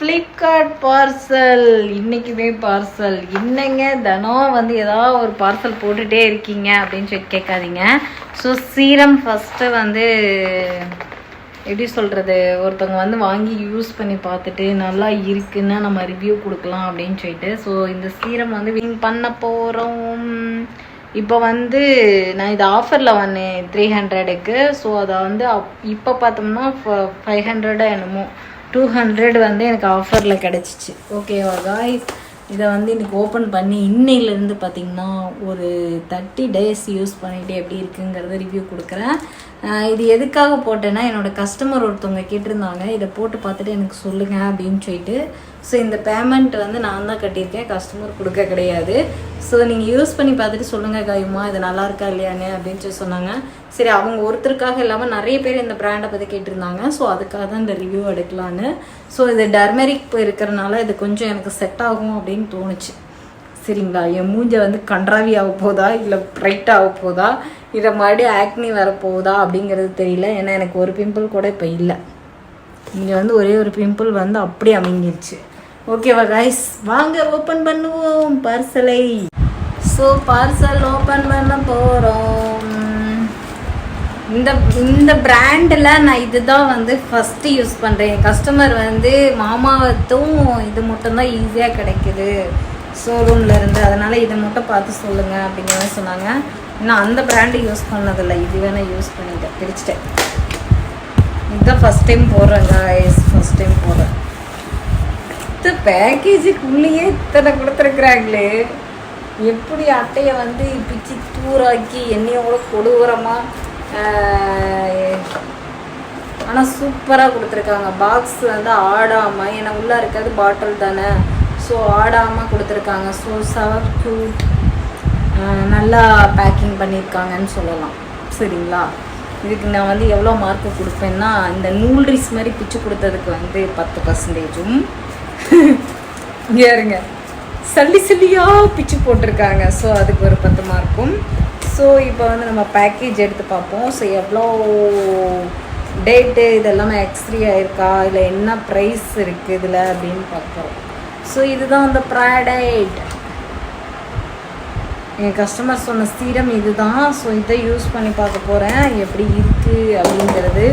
Flipkart parcel இன்றைக்குமே parcel இன்னைங்க தினம் வந்து ஏதாவது ஒரு பார்சல் போட்டுகிட்டே இருக்கீங்க அப்படின்னு சொல்லி கேட்காதீங்க. ஸோ சீரம் ஃபஸ்ட்டு வந்து எப்படி சொல்கிறது, ஒருத்தவங்க வந்து வாங்கி யூஸ் பண்ணி பார்த்துட்டு நல்லா இருக்குன்னா நம்ம ரிவ்யூ கொடுக்கலாம் அப்படின்னு சொல்லிட்டு ஸோ இந்த சீரம் வந்து வின் பண்ண போகிறோம். இப்போ வந்து நான் இது ஆஃபரில் வந்தேன் 300க்கு. ஸோ அதை வந்து இப்போ பார்த்தோம்னா 500 என்னமோ 200 வந்து எனக்கு ஆஃபரில் கிடச்சிச்சு. ஓகேவா காய்ஸ், இதை வந்து இன்றைக்கி ஓப்பன் பண்ணி இன்னையிலேருந்து பார்த்திங்கன்னா ஒரு 30 days யூஸ் பண்ணிவிட்டு எப்படி இருக்குங்கிறத ரிவ்யூ கொடுக்குறேன். இது எதுக்காக போட்டேன்னா என்னோடய கஸ்டமர் ஒருத்தவங்க கேட்டிருந்தாங்க இதை போட்டு பார்த்துட்டு எனக்கு சொல்லுங்கள் அப்படின்னு சொல்லிட்டு. ஸோ இந்த பேமெண்ட் வந்து நான் தான் கட்டியிருக்கேன், கஸ்டமர் கொடுக்க கிடையாது. ஸோ நீங்கள் யூஸ் பண்ணி பார்த்துட்டு சொல்லுங்கள் காயுமா இது நல்லா இருக்கா இல்லையான்னு அப்படின்னு சொல்லி சொன்னாங்க. சரி, அவங்க ஒருத்தருக்காக இல்லாமல் நிறைய பேர் இந்த ப்ராண்டை பற்றி கேட்டிருந்தாங்க. ஸோ அதுக்காக தான் இந்த ரிவ்யூ எடுக்கலான்னு. ஸோ இது டர்மெரிக் இருக்கிறனால இது கொஞ்சம் எனக்கு செட் ஆகும் அப்படின்னு தோணுச்சு. சரிங்களா, என் மூஞ்சை வந்து கன்றாவி ஆக போதா இல்லை ப்ரைட் ஆக போதா இதை மறுபடியும் ஆக்னி வரப்போகுதா அப்படிங்கிறது தெரியல. ஏன்னா எனக்கு ஒரு பிம்பிள் கூட இப்போ இல்லை. இங்கே வந்து ஒரே ஒரு பிம்பிள் வந்து அப்படியே அமைங்கிருச்சு. ஓகேவா கைஸ், வாங்க ஓப்பன் பண்ணுவோம் பார்சலை. ஸோ பார்சல் ஓப்பன் பண்ண போகிறோம். இந்த பிராண்டில் நான் இதுதான் வந்து ஃபஸ்ட்டு யூஸ் பண்ணுறேன். கஸ்டமர் வந்து மாமாவத்தும் இது மட்டும்தான் ஈஸியாக கிடைக்குது ஷோரூமில் இருந்து, அதனால் இதை மட்டும் பார்த்து சொல்லுங்கள் அப்படிங்கிற மாதிரி சொன்னாங்க. நான் அந்த பிராண்டு யூஸ் பண்ணதில்லை, இது வேணால் யூஸ் பண்ணிட்டேன், பிரிச்சுட்டேன். இதுதான் ஃபஸ்ட் டைம் போடுறேன் காய்ஸ், ஃபஸ்ட் டைம் போடுறேன். பேக்கேஜுக்குள்ளேயே இத்தனை கொடுத்துருக்குறாங்களே, எப்படி அட்டையை வந்து பிச்சு தூராக்கி எண்ணெயோட கொடூரமாக ஆனால் சூப்பராக கொடுத்துருக்காங்க. பாக்ஸ் வந்து ஆடாமல், ஏன்னா உள்ளே இருக்கிறது பாட்டில் தானே, ஸோ ஆடாமல் கொடுத்துருக்காங்க. ஸோ சவர் க்யூட், நல்லா பேக்கிங் பண்ணியிருக்காங்கன்னு சொல்லலாம். சரிங்களா, இதுக்கு நான் வந்து எவ்வளோ மார்க்கு கொடுப்பேன்னா, இந்த நூல்ரிஸ் மாதிரி பிச்சு கொடுத்ததுக்கு வந்து 10%. இங்கே இருங்க, சல்லி சல்லியாக பிச்சு போட்டிருக்காங்க. ஸோ அதுக்கு ஒரு 10 மார்க்கும். ஸோ இப்போ வந்து நம்ம பேக்கேஜ் எடுத்து பார்ப்போம். ஸோ எவ்வளோ டேட்டு இதெல்லாமே எக்ஸ்பிரி ஆகிருக்கா இல்லை என்ன ப்ரைஸ் இருக்குது இதில் அப்படின்னு பார்க்குறோம். ஸோ இதுதான் அந்த ப்ராடக்ட். என் கஸ்டமர் சொன்ன சீரம் இதுதான். ஸோ இதை யூஸ் பண்ணி பார்க்க போகிறேன் எப்படி இருக்குது அப்படிங்கிறது.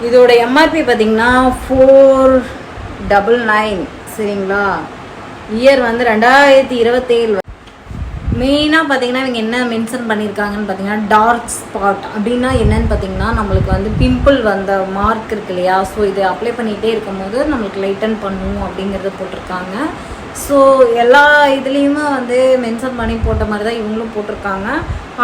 இதோட எம்ஆர்பி பார்த்திங்கன்னா 499. சரிங்களா, இயர் வந்து 2027. மெயினாக பார்த்தீங்கன்னா இவங்க என்ன மென்ஷன் பண்ணியிருக்காங்கன்னு பார்த்தீங்கன்னா டார்க் ஸ்பாட் அப்படின்னா என்னன்னு பார்த்தீங்கன்னா நம்மளுக்கு வந்து பிம்பிள் வந்த மார்க் இருக்கு இல்லையா, ஸோ இதை அப்ளை பண்ணிகிட்டே இருக்கும் போது நம்மளுக்கு லைட்டன் பண்ணும் அப்படிங்கிறத போட்டிருக்காங்க. ஸோ எல்லா இதுலேயுமே வந்து மென்ஷன் பண்ணி போட்ட மாதிரி தான் இவங்களும் போட்டிருக்காங்க.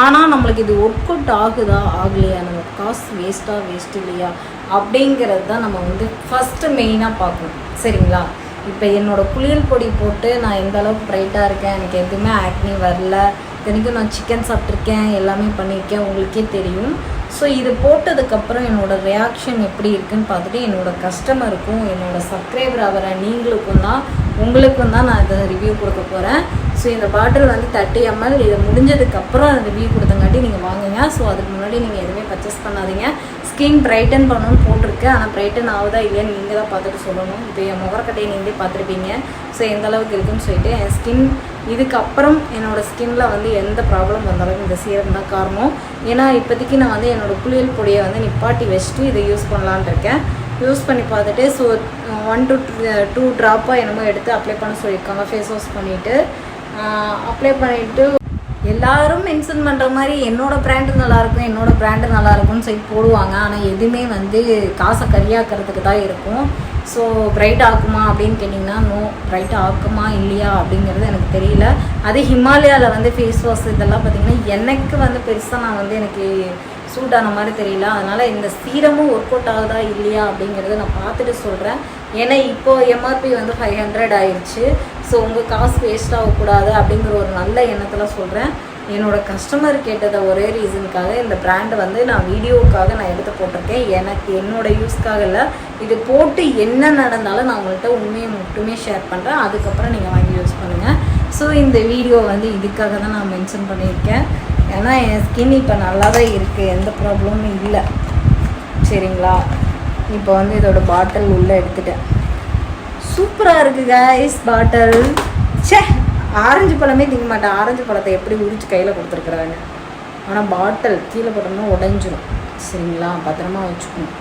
ஆனால் நம்மளுக்கு இது ஒர்க் அவுட் ஆகுதா ஆகலையா, நம்ம காசு வேஸ்ட் இல்லையா அப்படிங்கிறது தான் நம்ம வந்து ஃபஸ்ட்டு மெயினாக பார்க்கணும். சரிங்களா, இப்போ என்னோடய குளியல் பொடி போட்டு நான் எந்த அளவுக்கு ப்ரைட்டாக இருக்கேன், எனக்கு எதுவுமே ஆக்னி வரல. இத்தனைக்கும் நான் சிக்கன் சாப்பிட்ருக்கேன், எல்லாமே பண்ணியிருக்கேன், உங்களுக்கே தெரியும். ஸோ இது போட்டதுக்கப்புறம் என்னோடய ரியாக்ஷன் எப்படி இருக்குதுன்னு பார்த்துட்டு என்னோடய கஸ்டமருக்கும் என்னோடய சப்ஸ்கிரைபர் ஆகிற உங்களுக்கும் தான் நான் இதை ரிவ்யூ கொடுக்க போகிறேன். ஸோ இந்த பாட்டில் வந்து 30 ml. இது முடிஞ்சதுக்கப்புறம் ரிவ்யூ கொடுத்தங்காட்டி நீங்கள் வாங்குங்க. ஸோ அதுக்கு முன்னாடி நீங்கள் எதுவுமே பர்ச்சேஸ் பண்ணாதீங்க. ஸ்கின் பிரைட்டன் பண்ணணும்னு போட்டிருக்கு, ஆனால் பிரைட்டன் ஆகுதா இல்லையான்னு நீங்கள் தான் பார்த்துட்டு சொல்லணும். இப்போ என் முகரக்கட்டையை நீங்களே பார்த்துருப்பீங்க. ஸோ எந்த அளவுக்கு இருக்குதுன்னு சொல்லிட்டு என் ஸ்கின் இதுக்கப்புறம் என்னோடய ஸ்கின்னில் வந்து எந்த ப்ராப்ளம் வந்தாலும் இந்த சீரம் தான் காரணம். ஏன்னா இப்போதைக்கு நான் வந்து என்னோடய குளியல் பொடியை வந்து நிப்பாட்டி வச்சுட்டு இதை யூஸ் பண்ணலான் இருக்கேன். யூஸ் பண்ணி பார்த்துட்டு ஸோ 1 to 2 ட்ராப்பாக என்னமோ எடுத்து அப்ளை பண்ண சொல்லியிருக்காங்க. ஃபேஸ் வாஷ் பண்ணிவிட்டு அப்ளை பண்ணிவிட்டு எல்லோரும் மென்ஷன் பண்ணுற மாதிரி என்னோடய ப்ராண்டு நல்லாயிருக்கும்னு சொல்லி போடுவாங்க. ஆனால் எதுவுமே வந்து காசை கரியாக்கிறதுக்கு தான் இருக்கும். ஸோ ப்ரைட் ஆக்குமா அப்படின்னு கேட்டிங்கன்னா நோ, ப்ரைட் ஆக்குமா இல்லையா அப்படிங்கிறது எனக்கு தெரியல. அதே ஹிமாலயாவில் வந்து ஃபேஸ் வாஷ் இதெல்லாம் பார்த்திங்கன்னா எனக்கு வந்து பெருசாக நான் வந்து எனக்கு சூட் ஆன மாதிரி தெரியல. அதனால் இந்த சீரமும் ஒர்க் அவுட் ஆகுதா இல்லையா அப்படிங்கிறத நான் பார்த்துட்டு சொல்கிறேன். ஏன்னா இப்போது எம்ஆர்பி வந்து 500 ஆயிடுச்சு. ஸோ உங்கள் காசு வேஸ்ட் ஆகக்கூடாது அப்படிங்கிற ஒரு நல்ல எண்ணத்தில் சொல்கிறேன். என்னோடய கஸ்டமர் கேட்டதை ஒரே ரீசனுக்காக இந்த பிராண்டை வந்து நான் வீடியோவுக்காக நான் எடுத்து போட்டிருக்கேன். எனக்கு என்னோடய யூஸ்க்காக இல்லை, இது போட்டு என்ன நடந்தாலும் நான் உங்கள்கிட்ட உண்மையை மட்டுமே ஷேர் பண்ணுறேன். அதுக்கப்புறம் நீங்கள் வாங்கி யூஸ் பண்ணுங்கள். ஸோ இந்த வீடியோ வந்து இதுக்காக தான் நான் மென்ஷன் பண்ணியிருக்கேன். ஏன்னா என் ஸ்கின் இப்போ நல்லா தான் இருக்குது, எந்த ப்ராப்ளமும் இல்லை. சரிங்களா, இப்போ வந்து இதோட பாட்டில் உள்ளே எடுத்துட்டேன். சூப்பராக இருக்குது கைஸ் பாட்டில். சே, ஆரஞ்சு பழமே திங்க மாட்டேன். ஆரஞ்சு பழத்தை எப்படி உரிச்சு கையில் கொடுத்துருக்குறாங்க. ஆனால் பாட்டில் கீழே போட்டோம்னா உடஞ்சிரும். சரிங்களா, பத்திரமா வச்சுக்கணும்.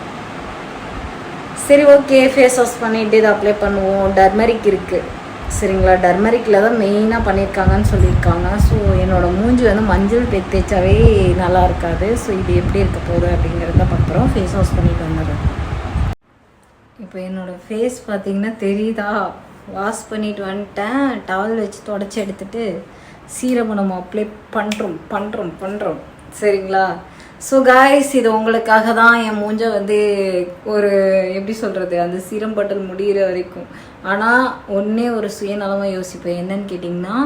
சரி, ஓகே. ஃபேஸ் வாஷ் பண்ணிவிட்டு இதை அப்ளை பண்ணுவோம். டர்மரிக் இருக்குது. சரிங்களா, டர்மரிக்கில் தான் மெயினாக பண்ணியிருக்காங்கன்னு சொல்லியிருக்காங்க. ஸோ என்னோடய மூஞ்சி வந்து மஞ்சள் தேய்ச்சாவே நல்லா இருக்காது. ஸோ இது எப்படி இருக்க போகுது அப்படிங்கிறத பார்க்குறோம். ஃபேஸ் வாஷ் பண்ணிட்டு வந்துடுறேன். இப்போ என்னோடய ஃபேஸ் பார்த்திங்கன்னா தெரியுதா, வாஷ் பண்ணிட்டு வந்துட்டேன். டவல் வச்சு தொடச்சி எடுத்துகிட்டு சீரமை நம்ம அப்ளை பண்ணுறோம். சரிங்களா. ஸோ காய்ஸ், இது உங்களுக்காக தான் என் மூஞ்சை வந்து ஒரு எப்படி சொல்கிறது, அந்த சீரம் பாட்டில் முடிகிற வரைக்கும். ஆனால் ஒன்றே ஒரு சுயநலமாக யோசிப்பேன். என்னன்னு கேட்டிங்கன்னா,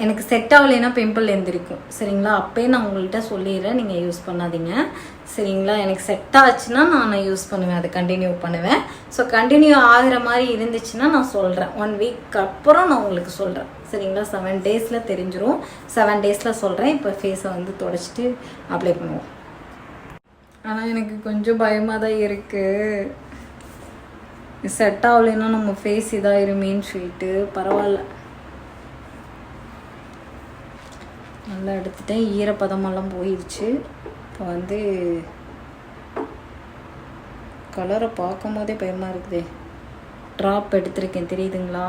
எனக்கு செட் ஆகலைன்னா பிம்பிள் எழுந்திருக்கும். சரிங்களா, அப்போயே நான் உங்கள்கிட்ட சொல்லிடுறேன், நீங்கள் யூஸ் பண்ணாதீங்க. சரிங்களா, எனக்கு செட் ஆச்சுன்னா நான் யூஸ் பண்ணுவேன், அதை கண்டினியூ பண்ணுவேன். ஸோ கண்டினியூ ஆகிற மாதிரி இருந்துச்சுன்னா நான் சொல்கிறேன். 1 வீக் அப்புறம் நான் உங்களுக்கு சொல்கிறேன். சரிங்களா, 7 டேஸில் தெரிஞ்சிடும். 7 டேஸில் சொல்கிறேன். இப்போ ஃபேஸை வந்து தொடச்சிட்டு அப்ளை பண்ணுவோம். ஆனால் எனக்கு கொஞ்சம் பயமாக தான் இருக்குது. செட் ஆகலைன்னா நம்ம ஃபேஸ் இதாகிருமேன்னு சொல்லிட்டு பரவாயில்ல. நல்லா எடுத்துட்டேன். ஈரப்பதமெல்லாம் போயிடுச்சு. இப்போ வந்து கலரை பார்க்கும் போதே பயமாக இருக்குதே. ட்ராப் எடுத்திருக்கேன், தெரியுதுங்களா?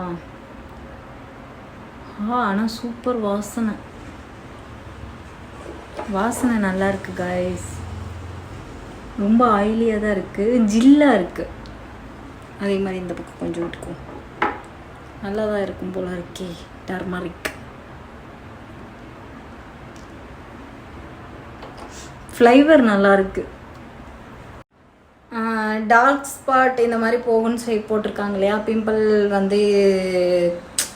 ஆனால் சூப்பர் வாசனை நல்லா இருக்குது காய்ஸ். ரொம்ப ஆயிலியாக தான் இருக்குது, ஜில்லாக இருக்குது. அதே மாதிரி இந்த பக்கம் கொஞ்சம் விட்டுக்கும், நல்லா தான் இருக்கும் போல இருக்கே. டர்மரிக் ஃப்ளேவர் நல்லா இருக்குது. டார்க் ஸ்பாட் இந்த மாதிரி போகும்னு சொல்லி போட்டிருக்காங்க இல்லையா, பிம்பிள் வந்து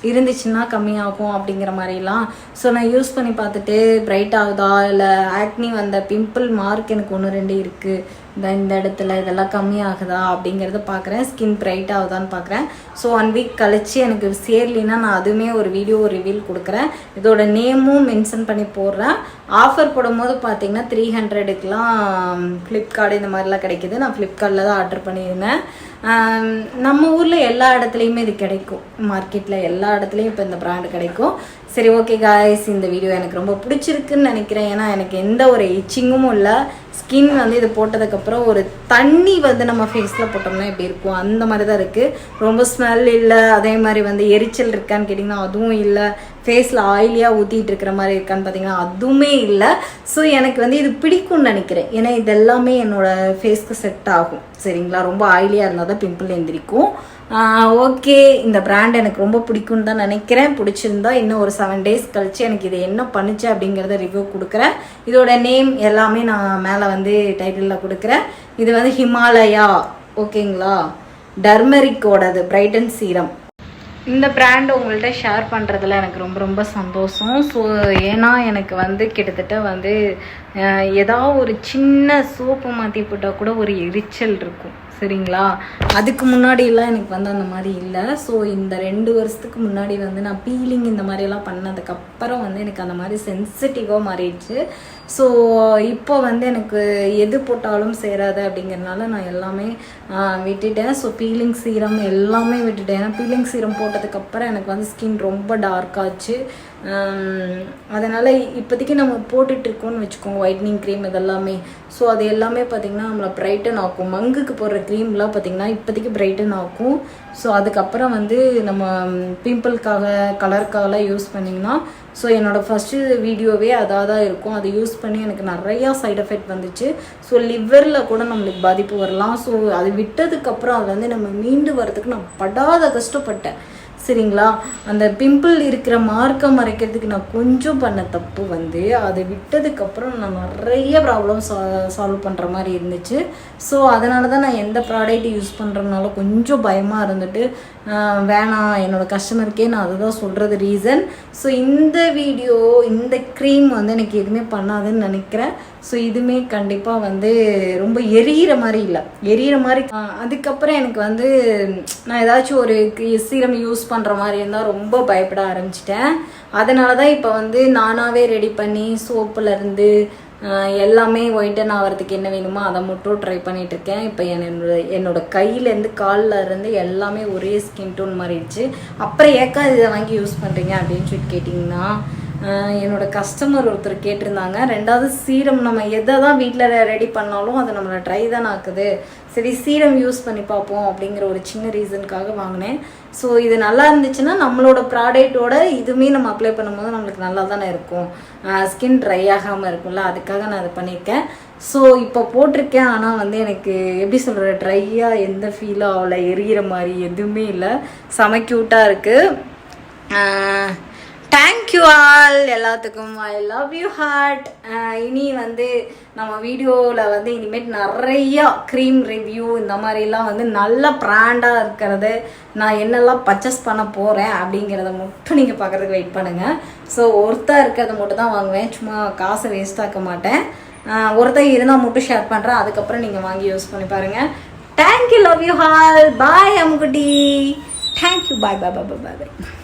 இருந்துச்சுன்னா கம்மியாகும் அப்படிங்கிற மாதிரிலாம். ஸோ நான் யூஸ் பண்ணி பார்த்துட்டு பிரைட் ஆகுதா, இல்லை ஆக்னி வந்த பிம்பிள் மார்க் எனக்கு 1-2 இருக்குது இந்த இடத்துல, இதெல்லாம் கம்மியாகுதா அப்படிங்கிறத பார்க்குறேன். ஸ்கின் பிரைட் ஆகுதான்னு பார்க்குறேன். ஸோ 1 வீக் கழிச்சு எனக்கு சேரலின்னா நான் அதுவுமே ஒரு வீடியோ ரிவீல் கொடுக்குறேன். இதோட நேமும் மென்ஷன் பண்ணி போடுறேன். ஆஃபர் போடும்போது பார்த்தீங்கன்னா 300க்குலாம் ஃப்ளிப்கார்ட் இந்த மாதிரிலாம் கிடைக்கிது. நான் ஃப்ளிப்கார்ட்டில் தான் ஆர்டர் பண்ணியிருந்தேன். நம்ம ஊரில் எல்லா இடத்துலையுமே இது கிடைக்கும். மார்க்கெட்டில் எல்லா இடத்துலையும் இப்போ இந்த பிராண்டு கிடைக்கும். சரி, ஓகே காய்ஸ், இந்த வீடியோ எனக்கு ரொம்ப பிடிச்சிருக்குன்னு நினைக்கிறேன். ஏன்னா எனக்கு எந்த ஒரு இச்சிங்கும் இல்லை. ஸ்கின் வந்து இது போட்டதுக்கப்புறம் ஒரு தண்ணி வந்து நம்ம ஃபேஸில் போட்டோம்னா எப்படி இருக்கும் அந்த மாதிரி தான் இருக்குது. ரொம்ப ஸ்மெல் இல்லை. அதே மாதிரி வந்து எரிச்சல் இருக்கான்னு கேட்டிங்கன்னா அதுவும் இல்லை. ஃபேஸில் ஆயிலியாக ஊற்றிட்டு இருக்கிற மாதிரி இருக்கான்னு பார்த்தீங்கன்னா அதுவுமே இல்லை. ஸோ எனக்கு வந்து இது பிடிக்கும்னு நினைக்கிறேன். ஏன்னா இது எல்லாமே என்னோடய ஃபேஸ்க்கு செட் ஆகும். சரிங்களா, ரொம்ப ஆயிலியாக இருந்தால் தான் பிம்பிள் எழுந்திரிக்கும். ஓகே, இந்த பிராண்ட் எனக்கு ரொம்ப பிடிக்கும்னு தான் நினைக்கிறேன். பிடிச்சிருந்தா இன்னும் ஒரு 7 டேஸ் கழிச்சு எனக்கு இது என்ன பண்ணுச்சு அப்படிங்கிறத ரிவ்யூ கொடுக்குறேன். இதோட நேம் எல்லாமே நான் மேலே வந்து டைட்டிலில் கொடுக்குறேன். இது வந்து ஹிமாலயா, ஓகேங்களா, டர்மரிக்கோடது பிரைட்டன் சீரம். இந்த பிராண்ட் உங்கள்கிட்ட ஷேர் பண்ணுறதுல எனக்கு ரொம்ப ரொம்ப சந்தோஷம். ஸோ ஏன்னா எனக்கு வந்து கிட்டத்தட்ட வந்து ஏதாவது ஒரு சின்ன சோப்பு மாற்றி போட்டால் கூட ஒரு எரிச்சல் இருக்கும். சரிங்களா, அதுக்கு முன்னாடியெல்லாம் எனக்கு வந்து அந்த மாதிரி இல்லை. ஸோ இந்த 2 வருஷத்துக்கு முன்னாடி வந்து நான் பீலிங் இந்த மாதிரியெல்லாம் பண்ணதுக்கப்புறம் வந்து எனக்கு அந்த மாதிரி சென்சிட்டிவாக மாறிடுச்சு. ஸோ இப்போ வந்து எனக்கு எது போட்டாலும் சேராது அப்படிங்கிறதுனால நான் எல்லாமே விட்டுட்டேன். ஸோ பீலிங் சீரம் எல்லாமே விட்டுட்டேன். ஏன்னா பீலிங் சீரம் போட்டதுக்கப்புறம் எனக்கு வந்து ஸ்கின் ரொம்ப டார்க்காச்சு. அதனால் இப்போதைக்கு நம்ம போட்டுட்ருக்கோம்னு வச்சுக்கோங்க, ஒயிட்னிங் க்ரீம் இதெல்லாமே. ஸோ அது எல்லாமே பார்த்திங்கன்னா நம்மளை ப்ரைட்டன் ஆக்கும். மங்குக்கு போடுற க்ரீம்லாம் பார்த்திங்கன்னா இப்போதைக்கு ப்ரைட்டன் ஆக்கும். ஸோ அதுக்கப்புறம் வந்து நம்ம பிம்பிள்காக கலருக்காகலாம் யூஸ் பண்ணிங்கன்னா, ஸோ என்னோடய ஃபஸ்ட்டு வீடியோவே அதாக தான் இருக்கும். அதை யூஸ் பண்ணி எனக்கு நிறையா சைட் எஃபெக்ட் வந்துச்சு. ஸோ லிவரில் கூட நம்மளுக்கு பாதிப்பு வரலாம். ஸோ அது விட்டதுக்கப்புறம் அது வந்து நம்ம மீண்டு வரதுக்கு நான் படாத கஷ்டப்பட்டேன். சரிங்களா, அந்த பிம்பிள் இருக்கிற மார்க்கை மறைக்கிறதுக்கு நான் கொஞ்சம் பண்ண தப்பு வந்து அதை விட்டதுக்கப்புறம் நான் நிறைய ப்ராப்ளம் சால்வ் பண்ணுற மாதிரி இருந்துச்சு. ஸோ அதனால தான் நான் எந்த ப்ராடக்ட் யூஸ் பண்ணுறதுனால கொஞ்சம் பயமாக இருந்துட்டு வேணாம், என்னோடய கஸ்டமருக்கே நான் அதுதான் சொல்கிறது ரீசன். ஸோ இந்த வீடியோ இந்த க்ரீம் வந்து எனக்கு எதுவுமே பண்ணாதுன்னு நினைக்கிறேன். ஸோ இதுவுமே கண்டிப்பாக வந்து ரொம்ப எரியிற மாதிரி இல்லை, எரியிற மாதிரி. அதுக்கப்புறம் எனக்கு வந்து நான் ஏதாச்சும் ஒரு சீரம் யூஸ் பண்ணுற மாதிரி இருந்தால் ரொம்ப பயப்பட ஆரம்பிச்சிட்டேன். அதனால தான் இப்போ வந்து நானாகவே ரெடி பண்ணி சோப்புலேருந்து எல்லாமே ஒயிட்டன் ஆகிறதுக்கு என்ன வேணுமோ அதை மட்டும் ட்ரை பண்ணிகிட்ருக்கேன். இப்போ என்னோட கையிலேருந்து காலில் இருந்து எல்லாமே ஒரே ஸ்கின் டோன் மாறிடுச்சு. அப்புறம் ஏக்கா இதை வாங்கி யூஸ் பண்ணுறீங்க அப்படின்னு சொல்லி கேட்டிங்கன்னா, என்னோடய கஸ்டமர் ஒருத்தர் கேட்டிருந்தாங்க. ரெண்டாவது சீரம் நம்ம எதை தான் வீட்டில் ரெடி பண்ணாலும் அது நம்மளை ட்ரை தான் ஆக்குது, சரி சீரம் யூஸ் பண்ணி பார்ப்போம் அப்படிங்கிற ஒரு சின்ன ரீசனுக்காக வாங்கினேன். ஸோ இது நல்லா இருந்துச்சுன்னா நம்மளோட ப்ராடக்டோட இதுவுமே நம்ம அப்ளை பண்ணும்போது நம்மளுக்கு நல்லா தானே இருக்கும், ஸ்கின் ட்ரை ஆகாமல் இருக்கும்ல, அதுக்காக நான் அதை பண்ணியிருக்கேன். ஸோ இப்போ போட்டிருக்கேன். ஆனால் வந்து எனக்கு எப்படி சொல்கிற, ட்ரையாக எந்த ஃபீலும் ஆகலை, எரியிற மாதிரி எதுவுமே இல்லை, செம க்யூட்டாக இருக்குது. தேங்க்யூ ஆல் எல்லாத்துக்கும். I love you heart. இனி வந்து நம்ம வீடியோவில் வந்து இனிமேல் நிறையா க்ரீம் ரிவ்யூ இந்த மாதிரிலாம் வந்து நல்ல ப்ராண்டாக இருக்கிறது, நான் என்னெல்லாம் பர்ச்சேஸ் பண்ண போகிறேன் அப்படிங்கிறத மட்டும் நீங்கள் பார்க்குறதுக்கு வெயிட் பண்ணுங்கள். ஸோ ஒருத்தர் இருக்கிறத மட்டும் தான் வாங்குவேன், சும்மா காசை வேஸ்ட் ஆக்க மாட்டேன். ஒருத்தர் இருந்தால் மட்டும் ஷேர் பண்ணுறேன், அதுக்கப்புறம் நீங்கள் வாங்கி யூஸ் பண்ணி பாருங்கள். Thank you, love you all, bye அம்முக்குட்டி, thank you, bye bye bye bye பாய்.